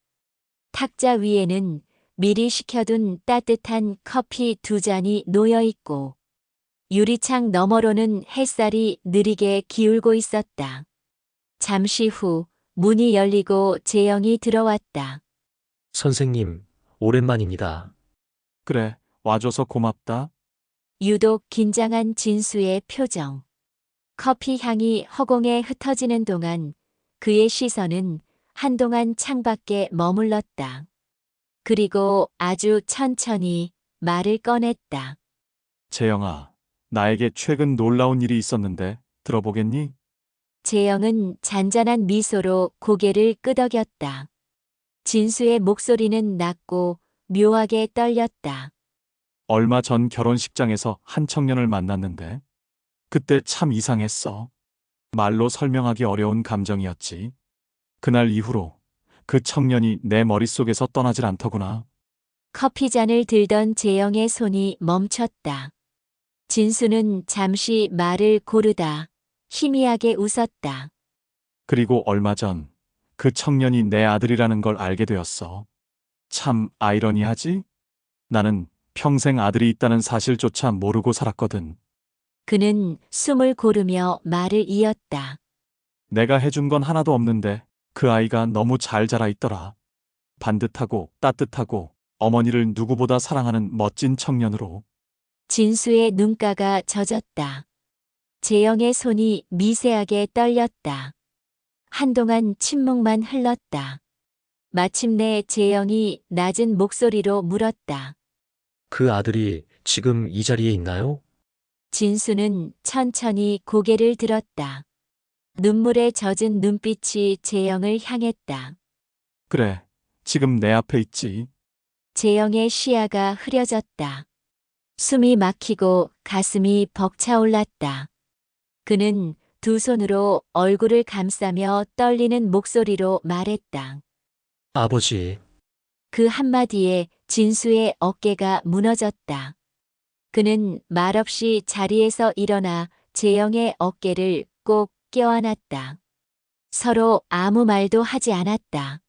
탁자 위에는 미리 식혀둔 따뜻한 커피 2잔이 놓여 있고, 유리창 너머로는 햇살이 느리게 기울고 있었다. 잠시 후 문이 열리고 재영이 들어왔다. 선생님, 오랜만입니다. 그래, 와줘서 고맙다. 유독 긴장한 진수의 표정. 커피 향이 허공에 흩어지는 동안 그의 시선은 한동안 창밖에 머물렀다. 그리고 아주 천천히 말을 꺼냈다. 재영아, 나에게 최근 놀라운 일이 있었는데 들어보겠니? 재영은 잔잔한 미소로 고개를 끄덕였다. 진수의 목소리는 낮고 묘하게 떨렸다. 얼마 전 결혼식장에서 한 청년을 만났는데 그때 참 이상했어. 말로 설명하기 어려운 감정이었지. 그날 이후로 그 청년이 내 머릿속에서 떠나질 않더구나. 커피잔을 들던 재영의 손이 멈췄다. 진수는 잠시 말을 고르다 희미하게 웃었다. 그리고 얼마 전 그 청년이 내 아들이라는 걸 알게 되었어. 참 아이러니하지? 나는 평생 아들이 있다는 사실조차 모르고 살았거든. 그는 숨을 고르며 말을 이었다. 내가 해준 건 하나도 없는데 그 아이가 너무 잘 자라 있더라. 반듯하고 따뜻하고 어머니를 누구보다 사랑하는 멋진 청년으로. 진수의 눈가가 젖었다. 재영의 손이 미세하게 떨렸다. 한동안 침묵만 흘렀다. 마침내 재영이 낮은 목소리로 물었다. 그 아들이 지금 이 자리에 있나요? 진수는 천천히 고개를 들었다. 눈물에 젖은 눈빛이 재영을 향했다. 그래, 지금 내 앞에 있지. 재영의 시야가 흐려졌다. 숨이 막히고 가슴이 벅차올랐다. 그는 두 손으로 얼굴을 감싸며 떨리는 목소리로 말했다. 아버지, 그 한마디에 진수의 어깨가 무너졌다. 그는 말없이 자리에서 일어나 재영의 어깨를 꼭 껴안았다. 서로 아무 말도 하지 않았다.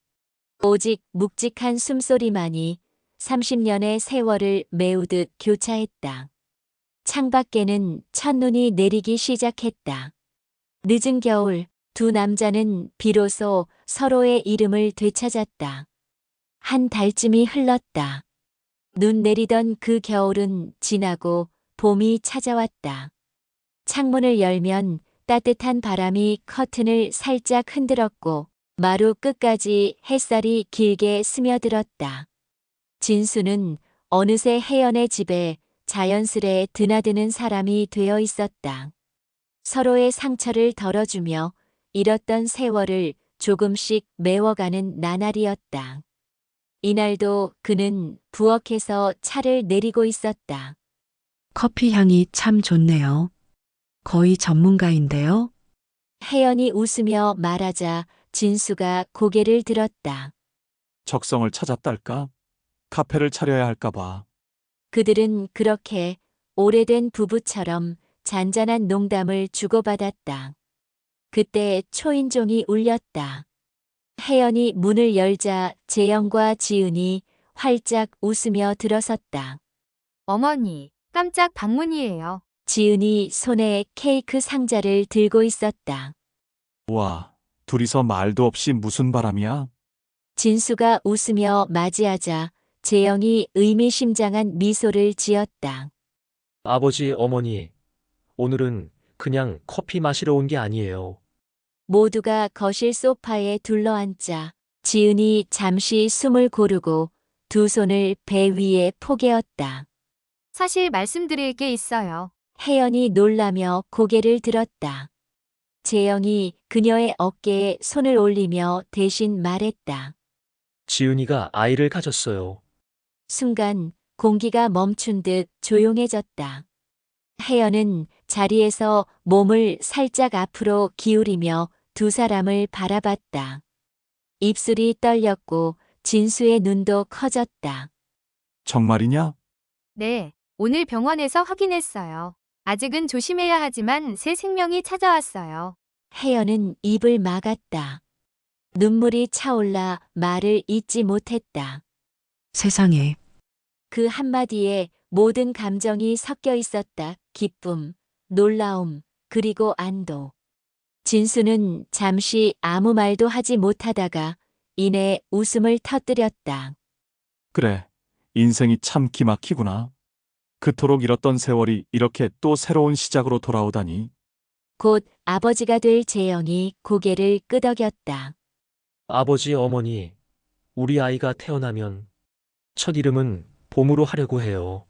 오직 묵직한 숨소리만이 30년의 세월을 메우듯 교차했다. 창밖에는 첫눈이 내리기 시작했다. 늦은 겨울, 두 남자는 비로소 서로의 이름을 되찾았다. 한 달쯤이 흘렀다. 눈 내리던 그 겨울은 지나고 봄이 찾아왔다. 창문을 열면 따뜻한 바람이 커튼을 살짝 흔들었고 마루 끝까지 햇살이 길게 스며들었다. 진수는 어느새 혜연의 집에 자연스레 드나드는 사람이 되어 있었다. 서로의 상처를 덜어주며 잃었던 세월을 조금씩 메워가는 나날이었다. 이날도 그는 부엌에서 차를 내리고 있었다. 커피 향이 참 좋네요. 거의 전문가인데요. 혜연이 웃으며 말하자 진수가 고개를 들었다. 적성을 찾았달까? 카페를 차려야 할까봐. 그들은 그렇게 오래된 부부처럼 잔잔한 농담을 주고받았다. 그때 초인종이 울렸다. 혜연이 문을 열자 재영과 지은이 활짝 웃으며 들어섰다. 어머니, 깜짝 방문이에요. 지은이 손에 케이크 상자를 들고 있었다. 와, 둘이서 말도 없이 무슨 바람이야? 진수가 웃으며 맞이하자 재영이 의미심장한 미소를 지었다. 아버지, 어머니, 오늘은 그냥 커피 마시러 온 게 아니에요. 모두가 거실 소파에 둘러앉자 지은이 잠시 숨을 고르고 두 손을 배 위에 포개었다. 사실 말씀드릴 게 있어요. 혜연이 놀라며 고개를 들었다. 재영이 그녀의 어깨에 손을 올리며 대신 말했다. 지은이가 아이를 가졌어요. 순간 공기가 멈춘 듯 조용해졌다. 혜연은 자리에서 몸을 살짝 앞으로 기울이며 두 사람을 바라봤다. 입술이 떨렸고 진수의 눈도 커졌다. 정말이냐? 네, 오늘 병원에서 확인했어요. 아직은 조심해야 하지만 새 생명이 찾아왔어요. 혜연은 입을 막았다. 눈물이 차올라 말을 잇지 못했다. 세상에, 그 한마디에 모든 감정이 섞여 있었다. 기쁨, 놀라움, 그리고 안도. 진수는 잠시 아무 말도 하지 못하다가 이내 웃음을 터뜨렸다. 그래, 인생이 참 기막히구나. 그토록 잃었던 세월이 이렇게 또 새로운 시작으로 돌아오다니. 곧 아버지가 될 재영이 고개를 끄덕였다. 아버지, 어머니, 우리 아이가 태어나면 첫 이름은 봄으로 하려고 해요.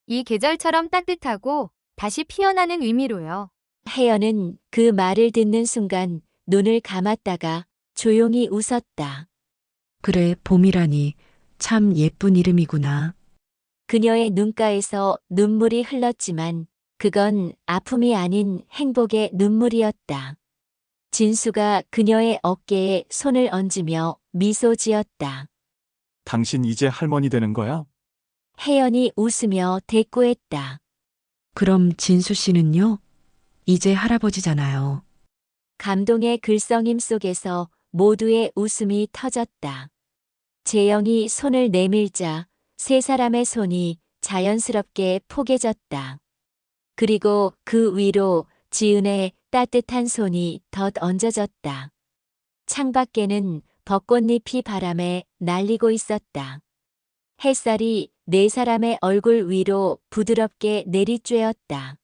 이 계절처럼 따뜻하고 다시 피어나는 의미로요. 혜연은 그 말을 듣는 순간 눈을 감았다가 조용히 웃었다. 그래, 봄이라니 참 예쁜 이름이구나. 그녀의 눈가에서 눈물이 흘렀지만 그건 아픔이 아닌 행복의 눈물이었다. 진수가 그녀의 어깨에 손을 얹으며 미소 지었다. 당신 이제 할머니 되는 거야? 혜연이 웃으며 대꾸했다. 그럼 진수 씨는요? 이제 할아버지잖아요. 감동의 글썽임 속에서 모두의 웃음이 터졌다. 재영이 손을 내밀자 세 사람의 손이 자연스럽게 포개졌다. 그리고 그 위로 지은의 따뜻한 손이 덧 얹어졌다. 창밖에는 벚꽃잎이 바람에 날리고 있었다. 햇살이 네 사람의 얼굴 위로 부드럽게 내리쬐었다.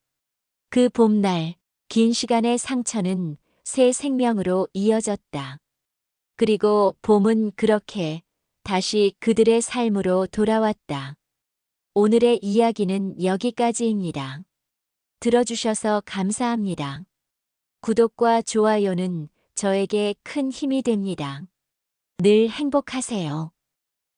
그 봄날, 긴 시간의 상처는 새 생명으로 이어졌다. 그리고 봄은 그렇게 다시 그들의 삶으로 돌아왔다. 오늘의 이야기는 여기까지입니다. 들어주셔서 감사합니다. 구독과 좋아요는 저에게 큰 힘이 됩니다. 늘 행복하세요.